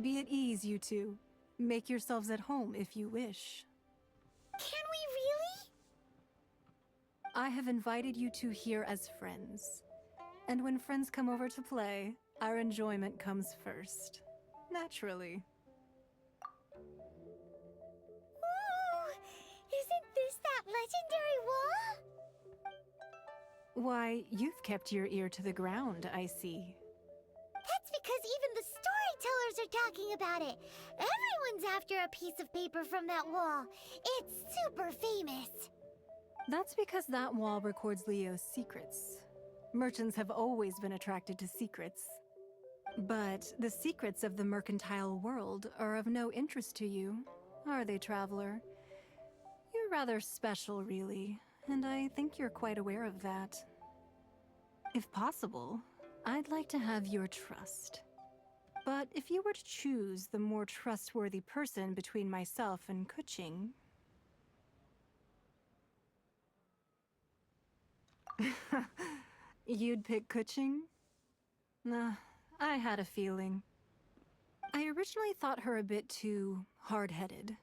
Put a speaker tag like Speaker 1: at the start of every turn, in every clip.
Speaker 1: Be at ease, you two. Make yourselves at home if you wish.
Speaker 2: Can we really?
Speaker 1: I have invited you two here as friends. And when friends come over to play, our enjoyment comes first. Naturally.
Speaker 2: Ooh! Isn't this that legendary wall?
Speaker 1: Why, you've kept your ear to the ground, I see.
Speaker 2: That's because even the storytellers are talking about it. Everyone's after a piece of paper from that wall. It's super famous.
Speaker 1: That's because that wall records Leo's secrets. Merchants have always been attracted to secrets. But the secrets of the mercantile world are of no interest to you, are they, traveler? You're rather special, really, and I think you're quite aware of that. If possible, I'd like to have your trust. But if you were to choose the more trustworthy person between myself and Kuching... You'd pick Kuching? Nah, I had a feeling. I originally thought her a bit too hard-headed.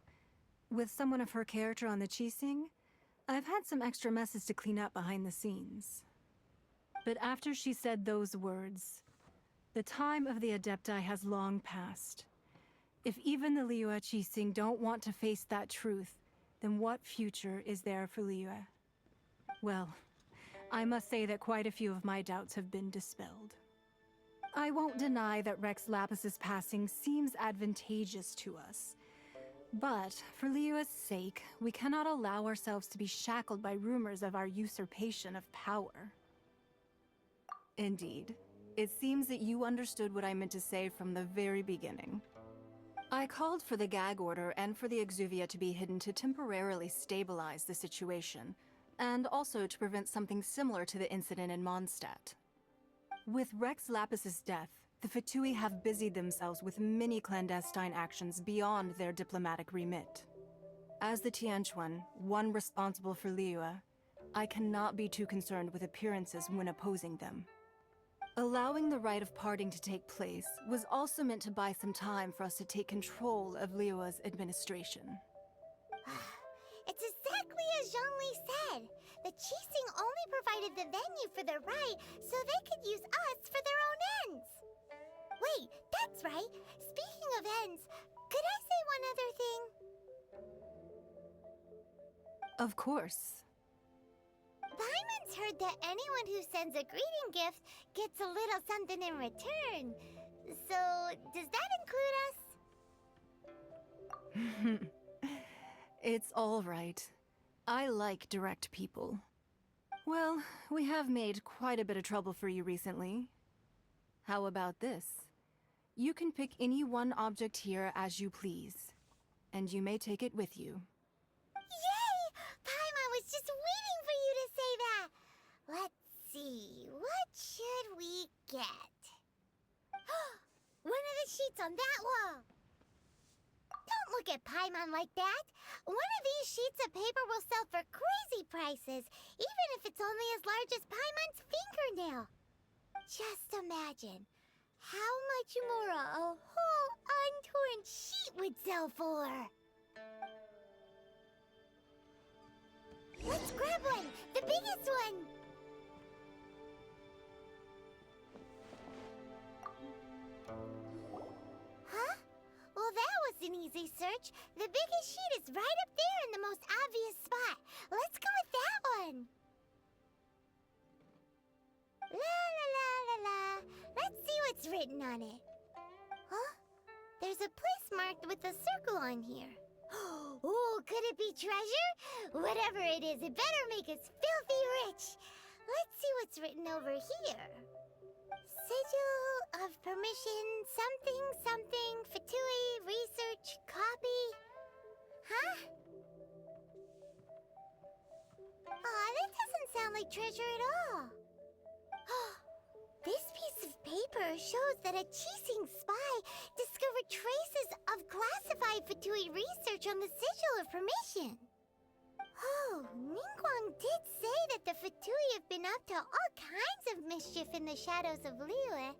Speaker 1: With someone of her character on the Qixing, I've had some extra messes to clean up behind the scenes. But after she said those words, the time of the Adepti has long passed. If even the Liyue Qixing don't want to face that truth, then what future is there for Liyue? Well, I must say that quite a few of my doubts have been dispelled. I won't deny that Rex Lapis's passing seems advantageous to us. But, for Liyue's sake, we cannot allow ourselves to be shackled by rumors of our usurpation of power. Indeed. It seems that you understood what I meant to say from the very beginning. I called for the gag order and for the Exuvia to be hidden to temporarily stabilize the situation, and also to prevent something similar to the incident in Mondstadt. With Rex Lapis's death, the Fatui have busied themselves with many clandestine actions beyond their diplomatic remit. As the Tianquan, one responsible for Liyue, I cannot be too concerned with appearances when opposing them. Allowing the rite of parting to take place was also meant to buy some time for us to take control of Liyue's administration.
Speaker 2: It's exactly as Zhongli said. The Qixing only provided the venue for the rite so they could use us for their own ends. Wait, that's right. Speaking of ends, could I say one other thing?
Speaker 1: Of course.
Speaker 2: Paimon's heard that anyone who sends a greeting gift gets a little something in return. So, does that include us?
Speaker 1: It's all right. I like direct people. Well, we have made quite a bit of trouble for you recently. How about this? You can pick any one object here as you please, and you may take it with you.
Speaker 2: Yay! Paimon was just waiting for you to say that! Let's see, what should we get? One of the sheets on that wall! Don't look at Paimon like that! One of these sheets of paper will sell for crazy prices, even if it's only as large as Paimon's fingernail. Just imagine how much more a whole untorn sheet would sell for. Let's grab one! The biggest one! Huh? Well, that was an easy search. The biggest sheet is right up there in the most obvious spot. Let's go with that one. La la la la la. Let's see what's written on it. Huh? There's a place marked with a circle on here. Oh, could it be treasure? Whatever it is, it better make us filthy rich. Let's see what's written over here. Sigil of permission, something, something, Fatui, research, copy. Huh? Aw, that doesn't sound like treasure at all. This piece of paper shows that a Qixing spy discovered traces of classified Fatui research on the Sigil of Permission. Oh, Ningguang did say that the Fatui have been up to all kinds of mischief in the shadows of Liyue.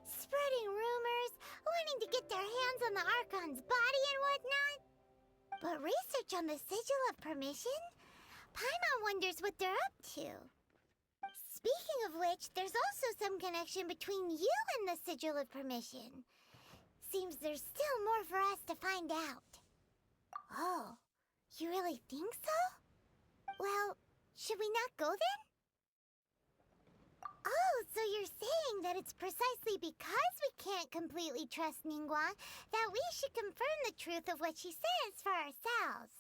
Speaker 2: Spreading rumors, wanting to get their hands on the Archon's body and whatnot. But research on the Sigil of Permission? Paimon wonders what they're up to. Speaking of which, there's also some connection between you and the Sigil of Permission. Seems there's still more for us to find out. Oh, you really think so? Well, should we not go then? Oh, so you're saying that it's precisely because we can't completely trust Ningguang that we should confirm the truth of what she says for ourselves.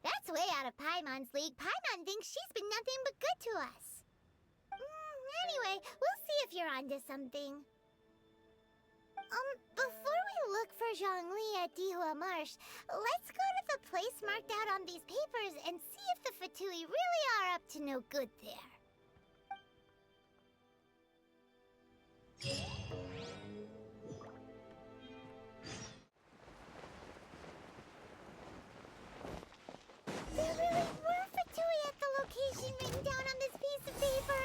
Speaker 2: That's way out of Paimon's league. Paimon thinks she's been nothing but good to us. Anyway, we'll see if you're onto something. Before we look for Zhongli at Dihua Marsh, let's go to the place marked out on these papers and see if the Fatui really are up to no good there. There really were Fatui at the location written down on this piece of paper.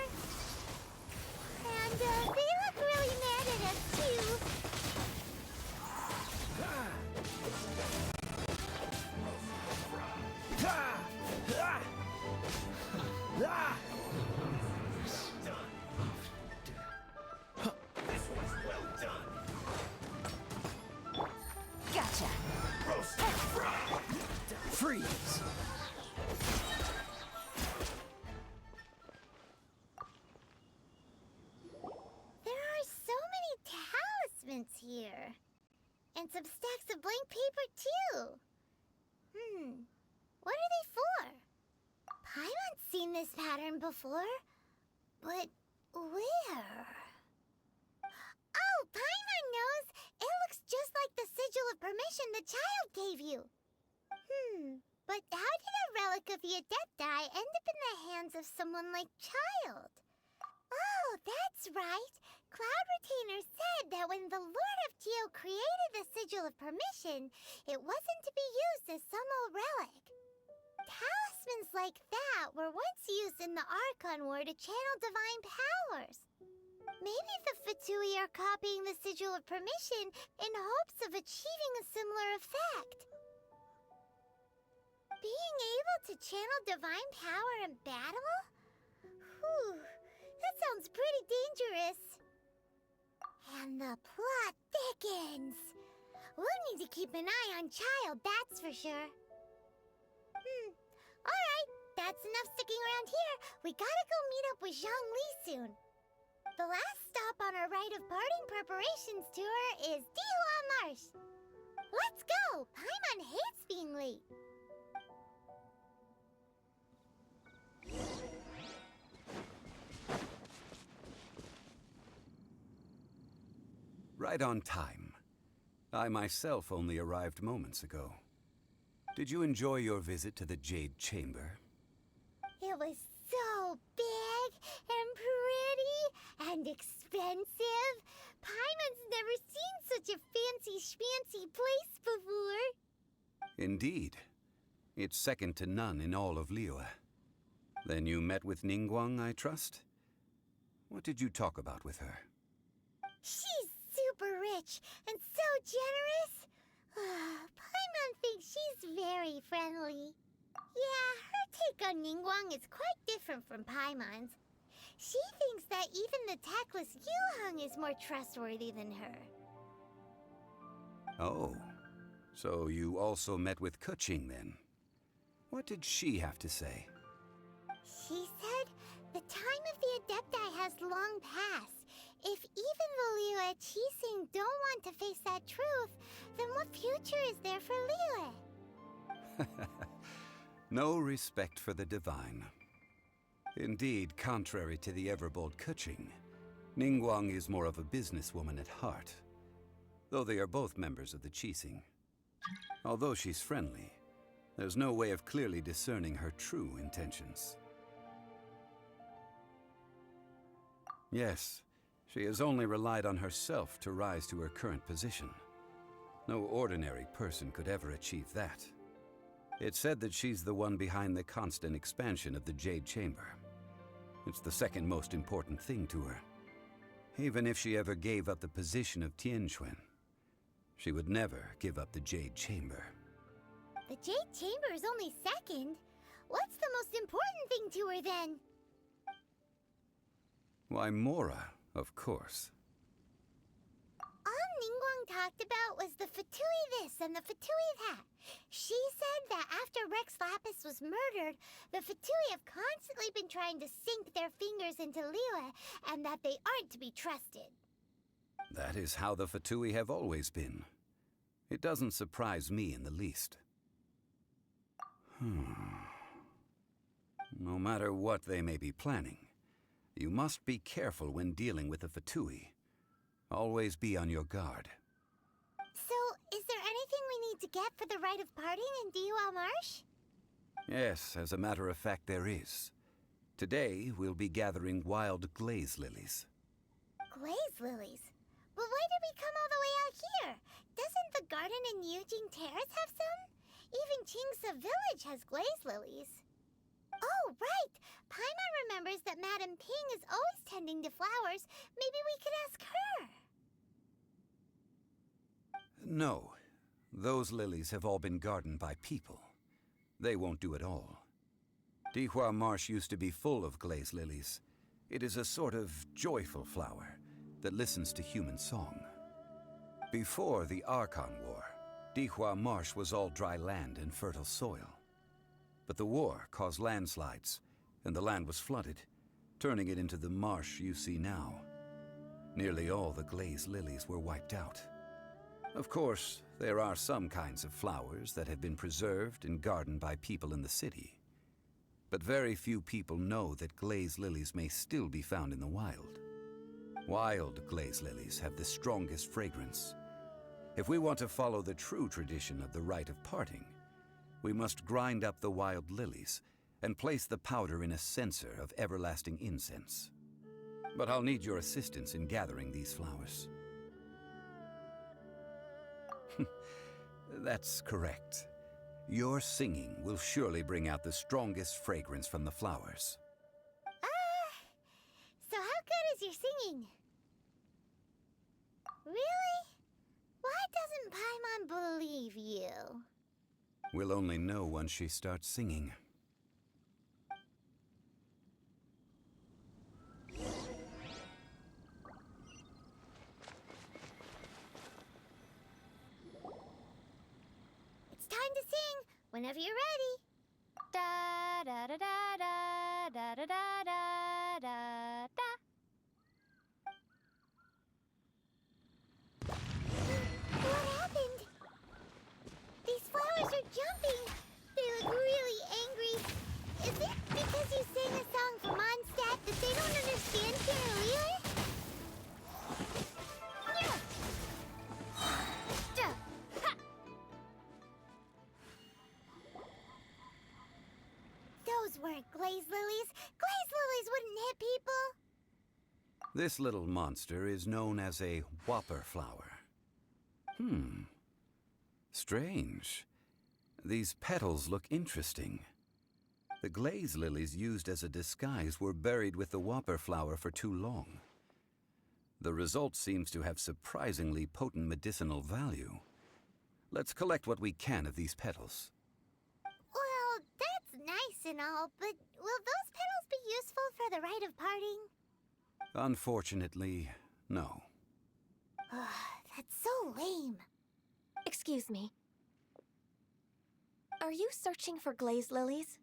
Speaker 2: And, they look really mad at us, too.
Speaker 3: Gotcha! Freeze!
Speaker 2: There are so many talismans here. And some stacks of blank paper, too. What are they for? Paimon's seen this pattern before. But where? Oh, Paimon knows! It looks just like the Sigil of Permission the child gave you. But how did a relic of the Adepti end up in the hands of someone like Child? Oh, that's right. Cloud Retainer said that when the Lord of Geo created the Sigil of Permission, it wasn't to be used as some old relic. Talismans like that were once used in the Archon War to channel divine powers. Maybe the Fatui are copying the Sigil of Permission in hopes of achieving a similar effect. Being able to channel divine power in battle? Whew, that sounds pretty dangerous. And the plot thickens. We'll need to keep an eye on Child, that's for sure. Alright, that's enough sticking around here. We gotta go meet up with Zhongli soon. The last stop on our rite of parting preparations tour is Dihua Marsh. Let's go! Paimon hates being late.
Speaker 4: Right on time. I myself only arrived moments ago. Did you enjoy your visit to the Jade Chamber?
Speaker 2: It was so big and pretty and expensive. Paimon's never seen such a fancy-schmancy place before.
Speaker 4: Indeed. It's second to none in all of Liyue. Then you met with Ningguang, I trust? What did you talk about with her?
Speaker 2: She's super rich and so generous. Paimon thinks she's very friendly. Yeah, her take on Ningguang is quite different from Paimon's. She thinks that even the tactless Yuheng is more trustworthy than her.
Speaker 4: Oh, so you also met with Keqing then? What did she have to say?
Speaker 2: She said the time of the Adepti has long passed. If even the Liyue Qixing don't want to face that truth, then what future is there for Liyue?
Speaker 4: No respect for the divine. Indeed, contrary to the ever-bold Keqing, Ningguang is more of a businesswoman at heart, though they are both members of the Qixing. Although she's friendly, there's no way of clearly discerning her true intentions. Yes, she has only relied on herself to rise to her current position. No ordinary person could ever achieve that. It's said that she's the one behind the constant expansion of the Jade Chamber. It's the second most important thing to her. Even if she ever gave up the position of Tianquan, she would never give up the Jade Chamber.
Speaker 2: The Jade Chamber is only second. What's the most important thing to her then?
Speaker 4: Why, Mora, of course.
Speaker 2: All Ningguang talked about was the Fatui this and the Fatui that. She said that after Rex Lapis was murdered, the Fatui have constantly been trying to sink their fingers into Liyue, and that they aren't to be trusted.
Speaker 4: That is how the Fatui have always been. It doesn't surprise me in the least. No matter what they may be planning, you must be careful when dealing with the Fatui. Always be on your guard.
Speaker 2: So, is there anything we need to get for the rite of parting in Dihua Marsh?
Speaker 4: Yes, as a matter of fact, there is. Today, we'll be gathering wild glaze lilies.
Speaker 2: Glaze lilies? But why did we come all the way out here? Doesn't the garden in Yujing Terrace have some? Even Qingse Village has glaze lilies. Oh, right! Paimon remembers that Madame Ping is always tending to flowers. Maybe we could ask her.
Speaker 4: No, those lilies have all been gardened by people. They won't do it all. Dihua Marsh used to be full of glaze lilies. It is a sort of joyful flower that listens to human song. Before the Archon War, Dihua Marsh was all dry land and fertile soil. But the war caused landslides, and the land was flooded, turning it into the marsh you see now. Nearly all the glaze lilies were wiped out. Of course, there are some kinds of flowers that have been preserved and gardened by people in the city. But very few people know that glaze lilies may still be found in the wild. Wild glaze lilies have the strongest fragrance. If we want to follow the true tradition of the rite of parting, we must grind up the wild lilies and place the powder in a censer of everlasting incense. But I'll need your assistance in gathering these flowers. That's correct. Your singing will surely bring out the strongest fragrance from the flowers.
Speaker 2: So how good is your singing? Really? Why doesn't Paimon believe you?
Speaker 4: We'll only know once she starts singing.
Speaker 2: It's time to sing, whenever you're ready.
Speaker 3: Da da da da da da da da da da.
Speaker 2: What happened? These flowers are jumping. They look really angry. Is it because you sang a song for Mondstadt that they don't understand Kirillere? Those weren't glaze lilies. Glaze lilies wouldn't hit people.
Speaker 4: This little monster is known as a whopper flower. Strange. These petals look interesting. The glaze lilies used as a disguise were buried with the whopper flower for too long. The result seems to have surprisingly potent medicinal value. Let's collect what we can of these petals.
Speaker 2: Well, that's nice and all, but will those petals be useful for the rite of parting?
Speaker 4: Unfortunately, no.
Speaker 2: That's so lame.
Speaker 3: Excuse me. Are you searching for glaze lilies?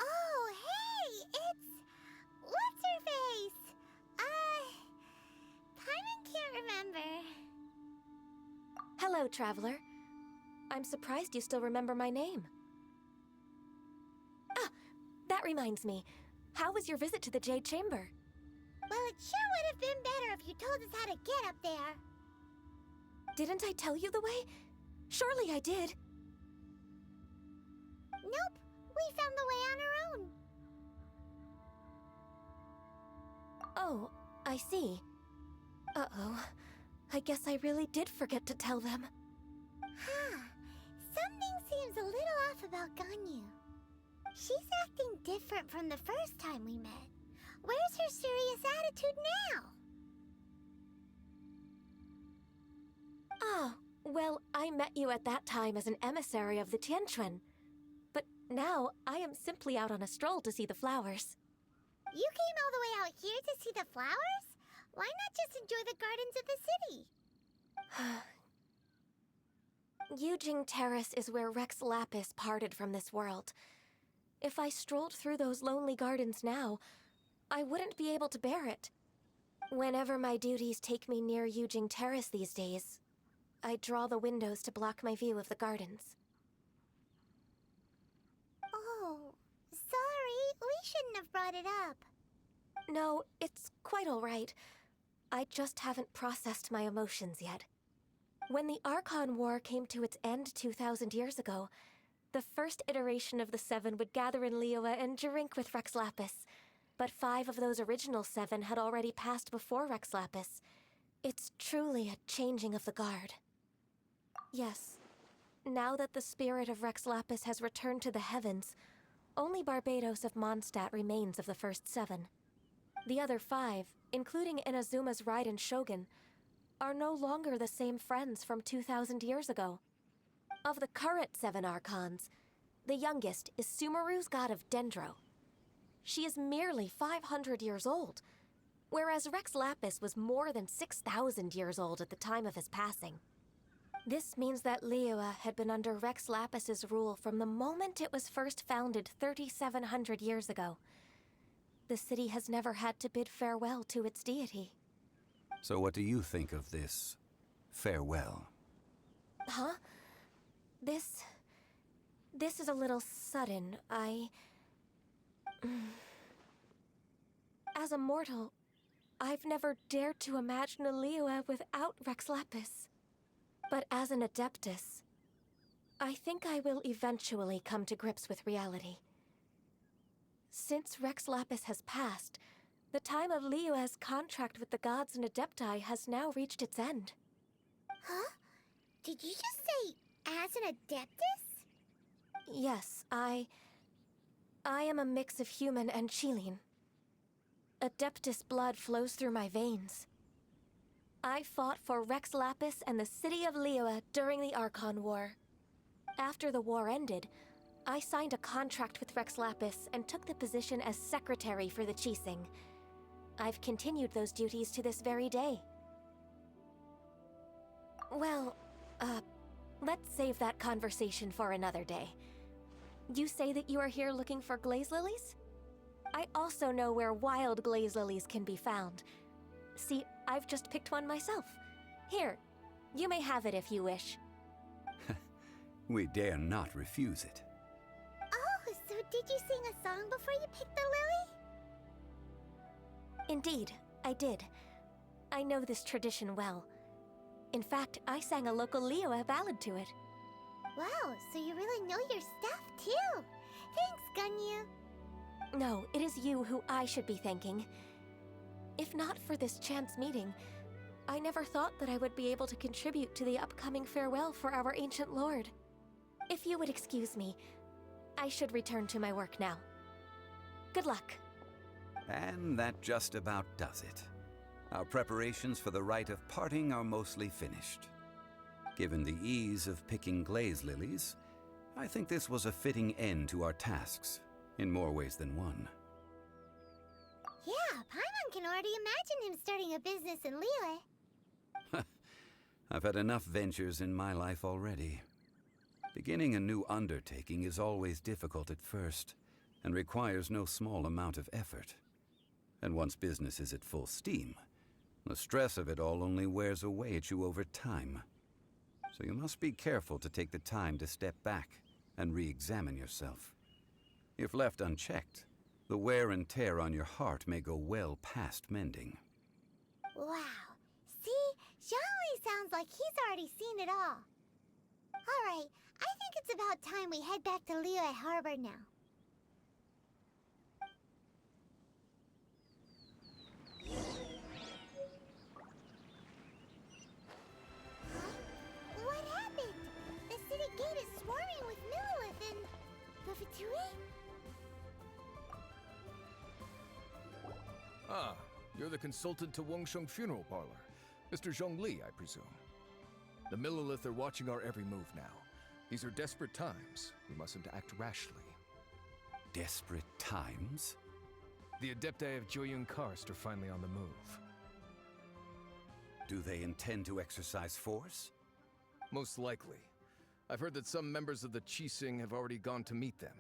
Speaker 2: Oh, hey! It's... What's-her-face? Paimon can't remember.
Speaker 3: Hello, traveler. I'm surprised you still remember my name. Ah, that reminds me. How was your visit to the Jade Chamber?
Speaker 2: Well, it sure would have been better if you told us how to get up there.
Speaker 3: Didn't I tell you the way? Surely I did.
Speaker 2: Nope, we found the way on our own.
Speaker 3: Oh, I see. Uh-oh. I guess I really did forget to tell them.
Speaker 2: Something seems a little off about Ganyu. She's acting different from the first time we met. Where's her serious attitude now?
Speaker 3: Well, I met you at that time as an emissary of the Tianquan. But now, I am simply out on a stroll to see the flowers.
Speaker 2: You came all the way out here to see the flowers? Why not just enjoy the gardens of the city?
Speaker 3: Yujing Terrace is where Rex Lapis parted from this world. If I strolled through those lonely gardens now, I wouldn't be able to bear it. Whenever my duties take me near Yujing Terrace these days, I draw the windows to block my view of the gardens.
Speaker 2: Oh, sorry. We shouldn't have brought it up.
Speaker 3: No, it's quite all right. I just haven't processed my emotions yet. When the Archon War came to its end 2,000 years ago, the first iteration of the Seven would gather in Liyue and drink with Rex Lapis. But 5 of those original 7 had already passed before Rex Lapis. It's truly a changing of the guard. Yes, now that the spirit of Rex Lapis has returned to the heavens, only Barbados of Mondstadt remains of the first 7. The other 5, including Inazuma's Raiden Shogun, are no longer the same friends from 2,000 years ago. Of the current 7 Archons, the youngest is Sumeru's god of Dendro. She is merely 500 years old, whereas Rex Lapis was more than 6,000 years old at the time of his passing. This means that Liyue had been under Rex Lapis's rule from the moment it was first founded 3,700 years ago. The city has never had to bid farewell to its deity.
Speaker 4: So what do you think of this farewell?
Speaker 3: Huh? This is a little sudden. As a mortal, I've never dared to imagine a Liyue without Rex Lapis. But as an Adeptus, I think I will eventually come to grips with reality. Since Rex Lapis has passed, the time of Liyue's contract with the gods and Adepti has now reached its end.
Speaker 2: Huh? Did you just say, as an Adeptus?
Speaker 3: Yes, I am a mix of human and Chilean. Adeptus blood flows through my veins. I fought for Rex Lapis and the city of Liyue during the Archon War. After the war ended, I signed a contract with Rex Lapis and took the position as secretary for the Qixing. I've continued those duties to this very day. Well, let's save that conversation for another day. You say that you are here looking for glaze lilies? I also know where wild glaze lilies can be found. See, I've just picked one myself. Here, you may have it if you wish.
Speaker 4: We dare not refuse it.
Speaker 2: Oh, so did you sing a song before you picked the lily?
Speaker 3: Indeed, I did. I know this tradition well. In fact, I sang a local Liyue ballad to it.
Speaker 2: Wow, so you really know your stuff, too. Thanks, Gunyu.
Speaker 3: No, it is you who I should be thanking. If not for this chance meeting, I never thought that I would be able to contribute to the upcoming farewell for our ancient lord. If you would excuse me, I should return to my work now. Good luck.
Speaker 4: And that just about does it. Our preparations for the rite of parting are mostly finished. Given the ease of picking glaze lilies, I think this was a fitting end to our tasks, in more ways than one.
Speaker 2: Yeah, Paimon can already imagine him starting a business in Liyue.
Speaker 4: I've had enough ventures in my life already. Beginning a new undertaking is always difficult at first, and requires no small amount of effort. And once business is at full steam, the stress of it all only wears away at you over time. So you must be careful to take the time to step back and re-examine yourself. If left unchecked, the wear and tear on your heart may go well past mending.
Speaker 2: Wow. See? Zhongli sounds like he's already seen it all. Alright, I think it's about time we head back to Liyue Harbor now. What happened? The city gate is swarming with Millilith and... the Fatui?
Speaker 5: Ah, you're the consultant to Wengsheng Funeral Parlor. Mr. Zhongli, I presume. The Millilith are watching our every move now. These are desperate times. We mustn't act rashly.
Speaker 4: Desperate times?
Speaker 5: The Adepti of Joyun Karst are finally on the move.
Speaker 4: Do they intend to exercise force?
Speaker 5: Most likely. I've heard that some members of the Qixing have already gone to meet them.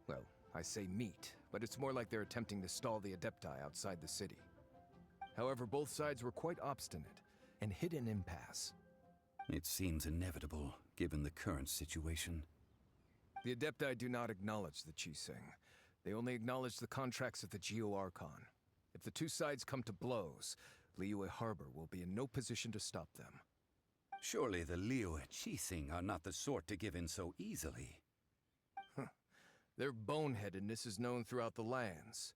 Speaker 5: Well, I say meet, but it's more like they're attempting to stall the Adepti outside the city. However, both sides were quite obstinate and hit an impasse.
Speaker 4: It seems inevitable, given the current situation.
Speaker 5: The Adepti do not acknowledge the Qixing. They only acknowledge the contracts of the III Archon. If the two sides come to blows, Liyue Harbor will be in no position to stop them.
Speaker 4: Surely the Liyue Qixing are not the sort to give in so easily.
Speaker 5: Their boneheadedness is known throughout the lands.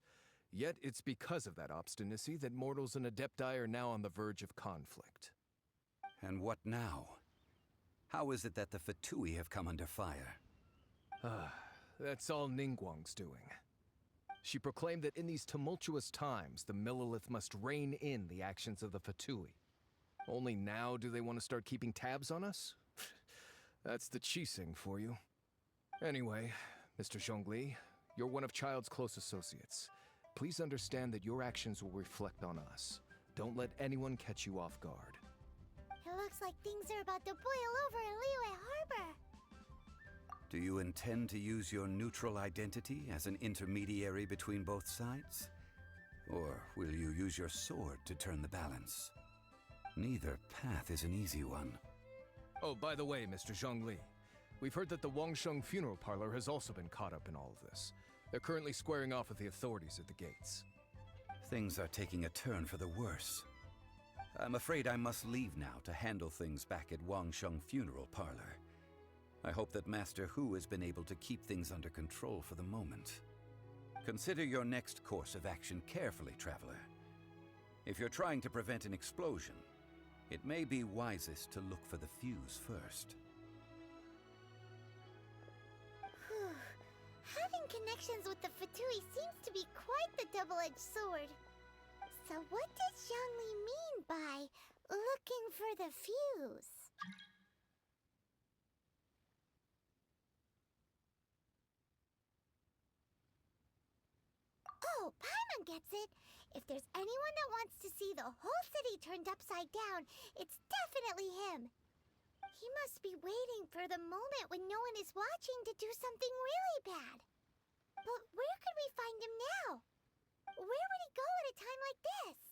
Speaker 5: Yet it's because of that obstinacy that mortals and Adepti are now on the verge of conflict.
Speaker 4: And what now? How is it that the Fatui have come under fire?
Speaker 5: That's all Ningguang's doing. She proclaimed that in these tumultuous times, the Millilith must rein in the actions of the Fatui. Only now do they want to start keeping tabs on us? That's the Qixing for you. Anyway, Mr. Zhongli, you're one of Child's close associates. Please understand that your actions will reflect on us. Don't let anyone catch you off guard.
Speaker 2: It looks like things are about to boil over in Liyue Harbor.
Speaker 4: Do you intend to use your neutral identity as an intermediary between both sides? Or will you use your sword to turn the balance? Neither path is an easy one.
Speaker 5: Oh, by the way, Mr. Zhongli, we've heard that the Wangsheng funeral parlor has also been caught up in all of this. They're currently squaring off with the authorities at the gates.
Speaker 4: Things are taking a turn for the worse. I'm afraid I must leave now to handle things back at Wangsheng Funeral Parlor. I hope that Master Hu has been able to keep things under control for the moment. Consider your next course of action carefully, Traveler. If you're trying to prevent an explosion, it may be wisest to look for the fuse first.
Speaker 2: Having connections with the Fatui seems to be quite the double-edged sword. So what does Zhongli mean by looking for the fuse? Oh, Paimon gets it. If there's anyone that wants to see the whole city turned upside down, it's definitely him. He must be waiting for the moment when no one is watching to do something really bad. But where could we find him now? Where would he go at a time like this?